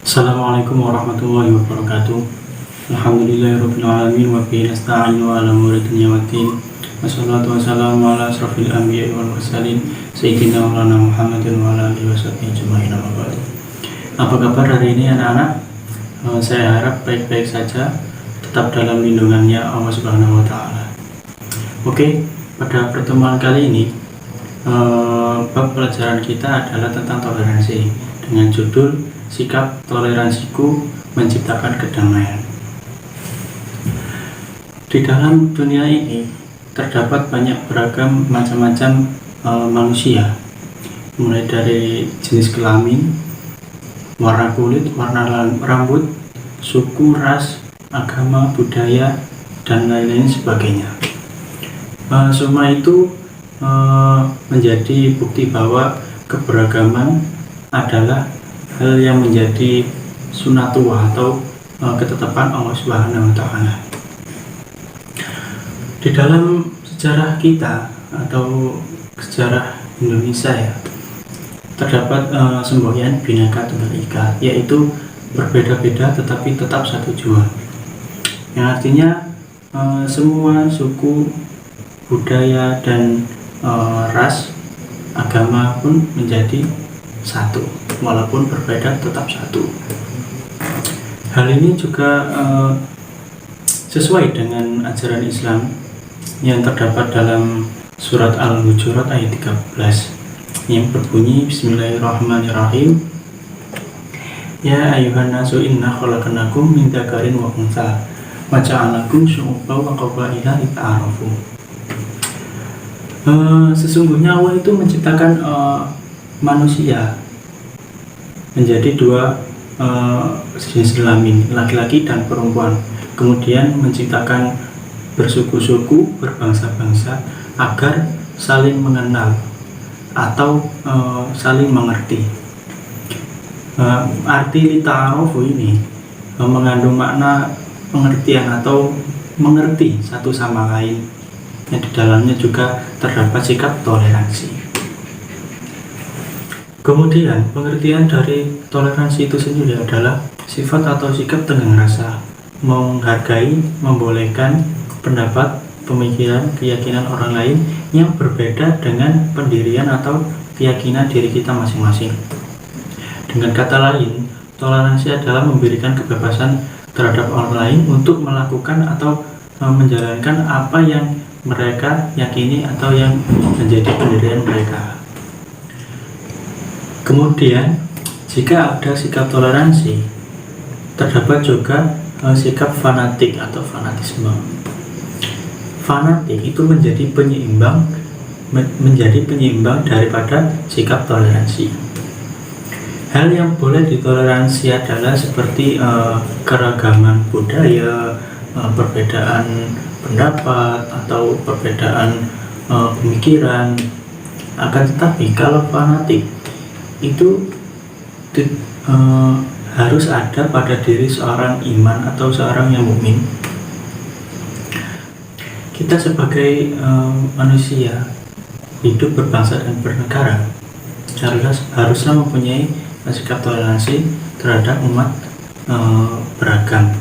Assalamualaikum warahmatullahi wabarakatuh. Alhamdulillahirabbil alamin wa bihi nasta'inu ala umuri dunya waddin. Wassalatu wassalamu ala asrofil anbiya'i wal mursalin sayyidina maulana Muhammadin wa ala alihi washabbihi ajmain. Apa kabar hari ini anak-anak? Saya harap baik-baik saja, tetap dalam lindungannya Allah Subhanahu wa taala. Oke, pada pertemuan kali ini bab pelajaran kita adalah tentang toleransi dengan judul Sikap Toleransiku Menciptakan Kedamaian. Di dalam dunia ini terdapat banyak beragam macam-macam manusia, mulai dari jenis kelamin, warna kulit, warna rambut, suku, ras, agama, budaya, dan lain-lain sebagainya. Semua itu menjadi bukti bahwa keberagaman adalah hal yang menjadi sunatullah atau ketetapan Allah Subhanahu wa taala. Di dalam sejarah kita atau sejarah Indonesia terdapat semboyan Bhinneka Tunggal Ika, yaitu berbeda-beda tetapi tetap satu jua. Yang artinya semua suku, budaya dan ras, agama pun menjadi satu, walaupun berbeda tetap satu. Hal ini juga sesuai dengan ajaran Islam yang terdapat dalam surat Al-Hujurat ayat 13 yang berbunyi Bismillahirrahmanirrahim. Ya ayyuhan nasu inna khalaqnakum min dzakarin wa untha wa ja'alnakum syu'uban wa qabaila lita'arafu. Sesungguhnya Allah itu menciptakan manusia menjadi dua jenis kelamin, laki-laki dan perempuan, kemudian menciptakan bersuku-suku, berbangsa-bangsa agar saling mengenal atau saling mengerti. Arti lita'arofu ini mengandung makna pengertian atau mengerti satu sama lain, yang di dalamnya juga terdapat sikap toleransi. Kemudian pengertian dari toleransi itu sendiri adalah sifat atau sikap tenggang rasa, menghargai, membolehkan pendapat, pemikiran, keyakinan orang lain yang berbeda dengan pendirian atau keyakinan diri kita masing-masing. Dengan kata lain, toleransi adalah memberikan kebebasan terhadap orang lain untuk melakukan atau menjalankan apa yang mereka yakini atau yang menjadi pendirian mereka. Kemudian, jika ada sikap toleransi, terdapat juga sikap fanatik atau fanatisme. Fanatik itu menjadi penyeimbang daripada sikap toleransi. Hal yang boleh ditoleransi adalah seperti keragaman budaya, perbedaan pendapat atau perbedaan pemikiran. Akan tetapi kalau fanatik itu harus ada pada diri seorang iman atau seorang yang mukmin. Kita sebagai manusia hidup berbangsa dan bernegara haruslah mempunyai sikap toleransi terhadap umat beragam,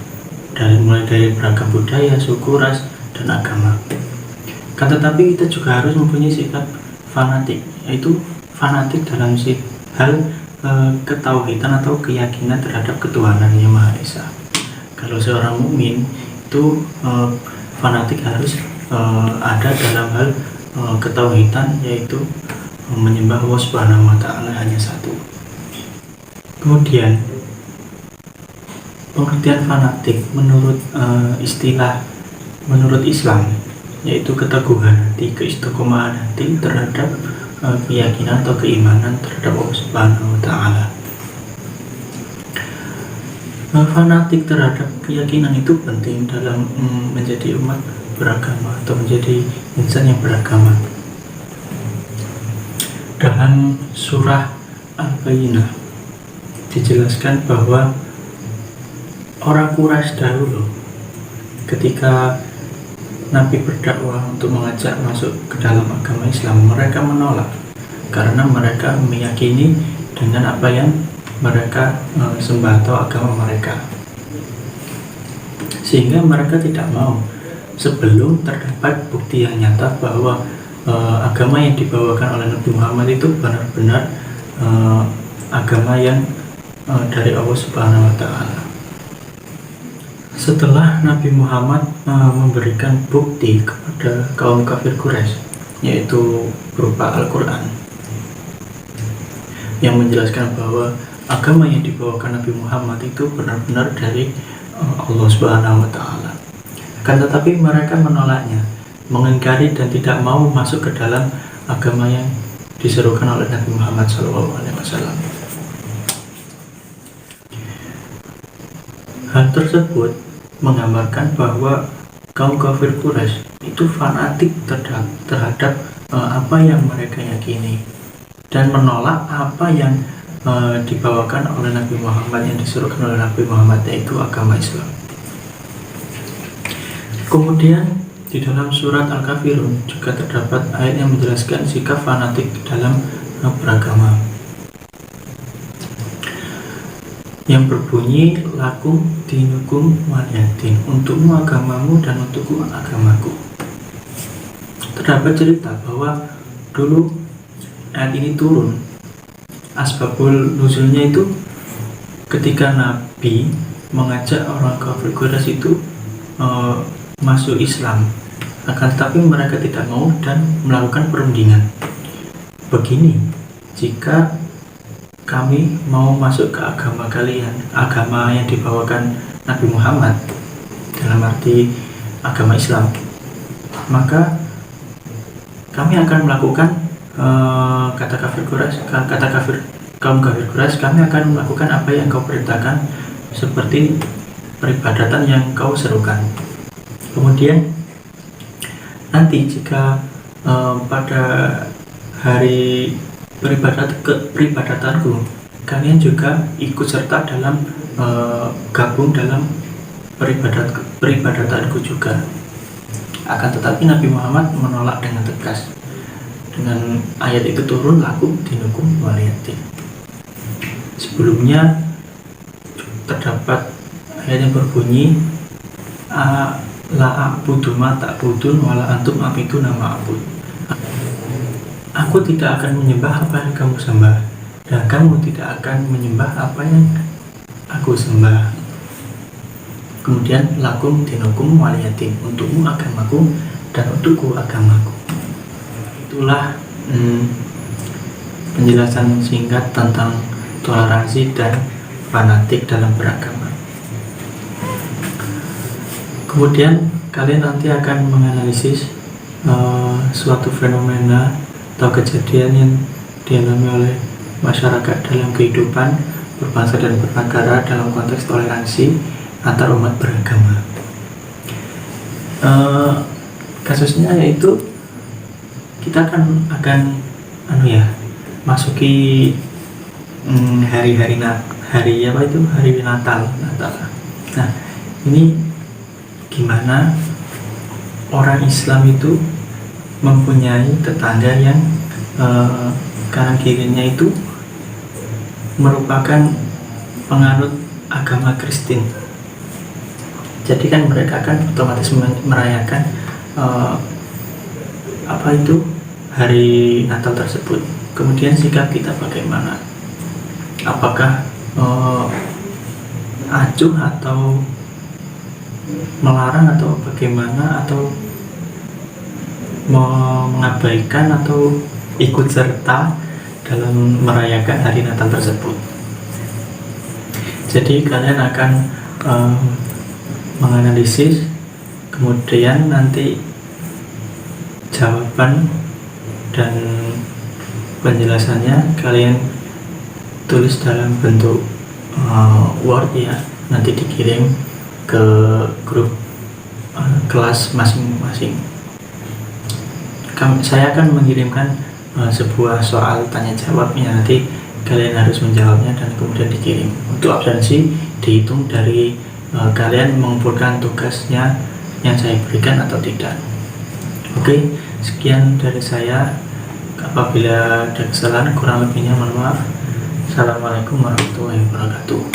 mulai dari beragam budaya, suku, ras, dan agama. Tetapi kita juga harus mempunyai sikap fanatik, yaitu fanatik dalam hal ketauhidan atau keyakinan terhadap ketuhanan Yang Maha Esa. Kalau seorang mukmin itu fanatik harus ada dalam hal ketauhidan, yaitu menyembah Allah Subhanahu wa taala hanya satu. Kemudian pengertian fanatik menurut menurut Islam yaitu keteguhan hati, keistiqomahan hati terhadap keyakinan atau keimanan terhadap Allah Subhanahu wa taala. Fanatik terhadap keyakinan itu penting dalam menjadi umat beragama atau menjadi insan yang beragama. Dalam surah Al-Bayyinah dijelaskan bahwa orang Quraisy dahulu ketika Nabi berdakwah untuk mengajak masuk ke dalam agama Islam, mereka menolak karena mereka meyakini dengan apa yang mereka sembah atau agama mereka, sehingga mereka tidak mau sebelum terdapat bukti yang nyata bahwa agama yang dibawakan oleh Nabi Muhammad itu benar-benar agama yang dari Allah Subhanahu wa Ta'ala. Setelah Nabi Muhammad memberikan bukti kepada kaum kafir Quraisy, yaitu berupa Al-Quran yang menjelaskan bahwa agama yang dibawakan Nabi Muhammad itu benar-benar dari Allah Subhanahu wa Ta'ala. Akan tetapi mereka menolaknya, mengingkari dan tidak mau masuk ke dalam agama yang diserukan oleh Nabi Muhammad SAW. Hal tersebut menggambarkan bahwa kaum kafir Quraisy itu fanatik terhadap apa yang mereka yakini dan menolak apa yang dibawakan oleh Nabi Muhammad, yang disuruhkan oleh Nabi Muhammad, yaitu agama Islam. Kemudian di dalam surat Al-Kafirun juga terdapat ayat yang menjelaskan sikap fanatik dalam beragama, yang berbunyi lakum dinukum waliyadin, untukmu agamamu dan untukku agamaku. Terdapat cerita bahwa dulu ayat ini turun, asbabul nuzulnya itu ketika Nabi mengajak orang kafir Quraisy itu masuk Islam, akan tetapi mereka tidak mau dan melakukan perundingan. Begini, jika kami mau masuk ke agama kalian, agama yang dibawakan Nabi Muhammad, dalam arti agama Islam, maka kami akan melakukan kata kaum kafir Quraisy, kami akan melakukan apa yang kau perintahkan, seperti peribadatan yang kau serukan. Kemudian nanti jika pada hari peribadatanku kalian juga ikut serta dalam gabung dalam peribadatanku juga. Akan tetapi Nabi Muhammad menolak dengan tegas. Dengan ayat itu turun, lakum dinukum waliyadin. Sebelumnya terdapat ayat yang berbunyi la a'budu ma ta'budun wala antum a'buduna ma a'bud. Aku tidak akan menyembah apa yang kamu sembah, dan kamu tidak akan menyembah apa yang aku sembah. Kemudian lakum dinukum waliyadin, untukmu agamaku dan untukku agamaku. Itulah penjelasan singkat tentang toleransi dan fanatik dalam beragama. Kemudian kalian nanti akan menganalisis suatu fenomena atau kejadian yang dialami oleh masyarakat dalam kehidupan berbangsa dan bernegara dalam konteks toleransi antar umat beragama. Kasusnya yaitu kita akan masuki hari Natal. Nah, ini gimana orang Islam itu mempunyai tetangga yang kanan kirinya itu merupakan penganut agama Kristen. Jadi kan mereka akan otomatis merayakan hari Natal tersebut. Kemudian sikap kita bagaimana? Apakah acuh atau melarang atau bagaimana, atau mengabaikan atau ikut serta dalam merayakan hari Natal tersebut? Jadi kalian akan menganalisis, kemudian nanti jawaban dan penjelasannya kalian tulis dalam bentuk Word ya, nanti dikirim ke grup kelas masing-masing. Saya akan mengirimkan sebuah soal tanya jawab yang nanti kalian harus menjawabnya dan kemudian dikirim. Untuk absensi dihitung dari kalian mengumpulkan tugasnya yang saya berikan atau tidak. Oke, sekian dari saya. Apabila ada kesalahan kurang lebihnya mohon maaf. Assalamualaikum warahmatullahi wabarakatuh.